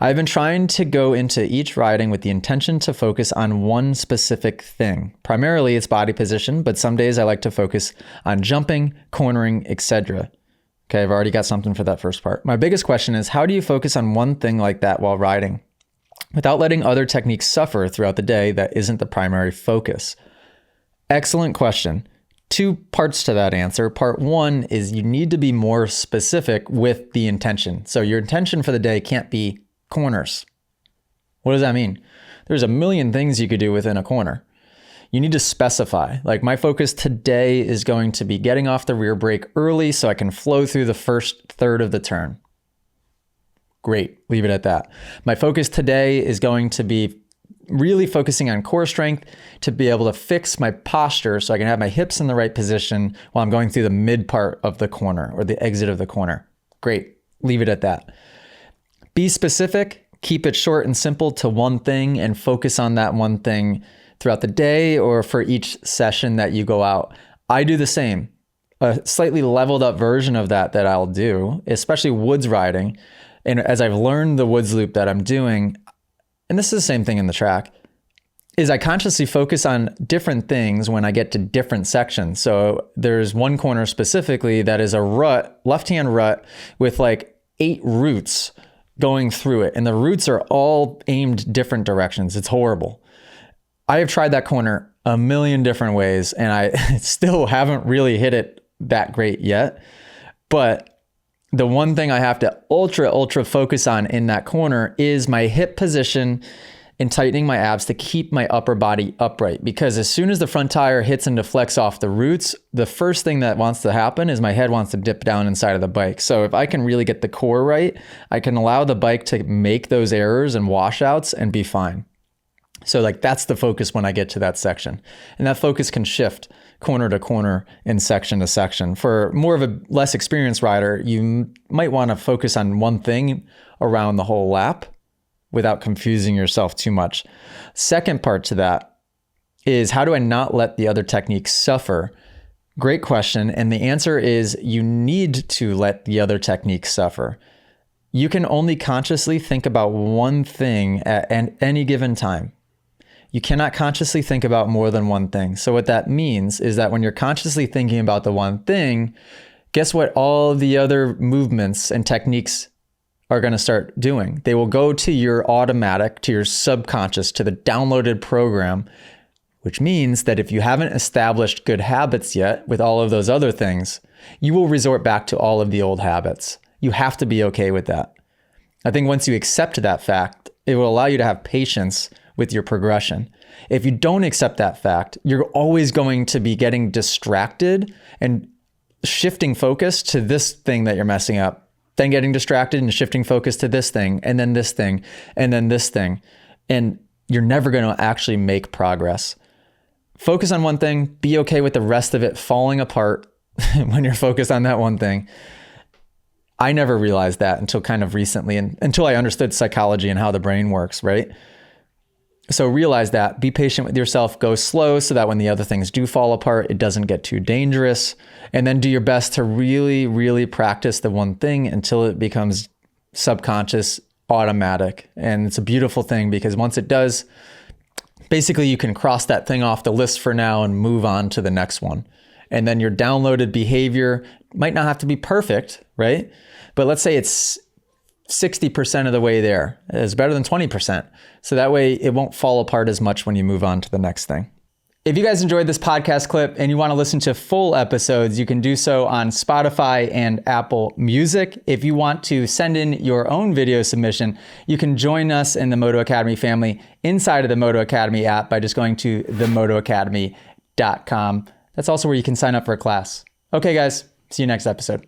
I've been trying to go into each riding with the intention to focus on one specific thing. Primarily it's body position, but some days I like to focus on jumping, cornering, etc. Okay, I've already got something for that first part. My biggest question is, how do you focus on one thing like that while riding without letting other techniques suffer throughout the day that isn't the primary focus? Excellent question. Two parts to that answer. Part one is you need to be more specific with the intention. So your intention for the day can't be corners. What does that mean? There's a million things you could do within a corner. You need to specify. Like, my focus today is going to be getting off the rear brake early so I can flow through the first third of the turn. Great, leave it at that. My focus today is going to be really focusing on core strength to be able to fix my posture so I can have my hips in the right position while I'm going through the mid part of the corner or the exit of the corner. Great, leave it at that. Be specific, keep it short and simple to one thing, and focus on that one thing throughout the day or for each session that you go out. I do the same. A slightly leveled up version of that I'll do, especially woods riding. And as I've learned the woods loop that I'm doing, and this is the same thing in the track, is I consciously focus on different things when I get to different sections. So there's one corner specifically that is a rut, left-hand rut with like 8 roots going through it. And the roots are all aimed different directions. It's horrible. I have tried that corner a million different ways and I still haven't really hit it that great yet. But the one thing I have to ultra focus on in that corner is my hip position and tightening my abs to keep my upper body upright. Because as soon as the front tire hits and deflects off the roots, the first thing that wants to happen is my head wants to dip down inside of the bike. So if I can really get the core right, I can allow the bike to make those errors and washouts and be fine. So like, that's the focus when I get to that section. And that focus can shift corner to corner and section to section. For more of a less experienced rider, you might want to focus on one thing around the whole lap without confusing yourself too much. Second part to that is, how do I not let the other techniques suffer? Great question. And the answer is, you need to let the other techniques suffer. You can only consciously think about one thing at any given time. You cannot consciously think about more than one thing. So what that means is that when you're consciously thinking about the one thing, guess what all the other movements and techniques are going to start doing? They will go to your automatic, to your subconscious, to the downloaded program, which means that if you haven't established good habits yet with all of those other things, you will resort back to all of the old habits. You have to be okay with that. I think once you accept that fact, it will allow you to have patience with your progression. If you don't accept that fact, you're always going to be getting distracted and shifting focus to this thing that you're messing up, then getting distracted and shifting focus to this thing, and then this thing, and then this thing. And you're never going to actually make progress. Focus on one thing, be okay with the rest of it falling apart when you're focused on that one thing. I never realized that until kind of recently, and until I understood psychology and how the brain works, right? So realize that, be patient with yourself, go slow so that when the other things do fall apart, it doesn't get too dangerous. And then do your best to really practice the one thing until it becomes subconscious, automatic. And it's a beautiful thing, because once it does, basically you can cross that thing off the list for now and move on to the next one. And then your downloaded behavior might not have to be perfect, right? But let's say it's 60% of the way there. It's better than 20%. So that way it won't fall apart as much when you move on to the next thing. If you guys enjoyed this podcast clip and you want to listen to full episodes, you can do so on Spotify and Apple Music. If you want to send in your own video submission, you can join us in the Moto Academy family inside of the Moto Academy app by just going to themotoacademy.com. That's also where you can sign up for a class. Okay, guys, see you next episode.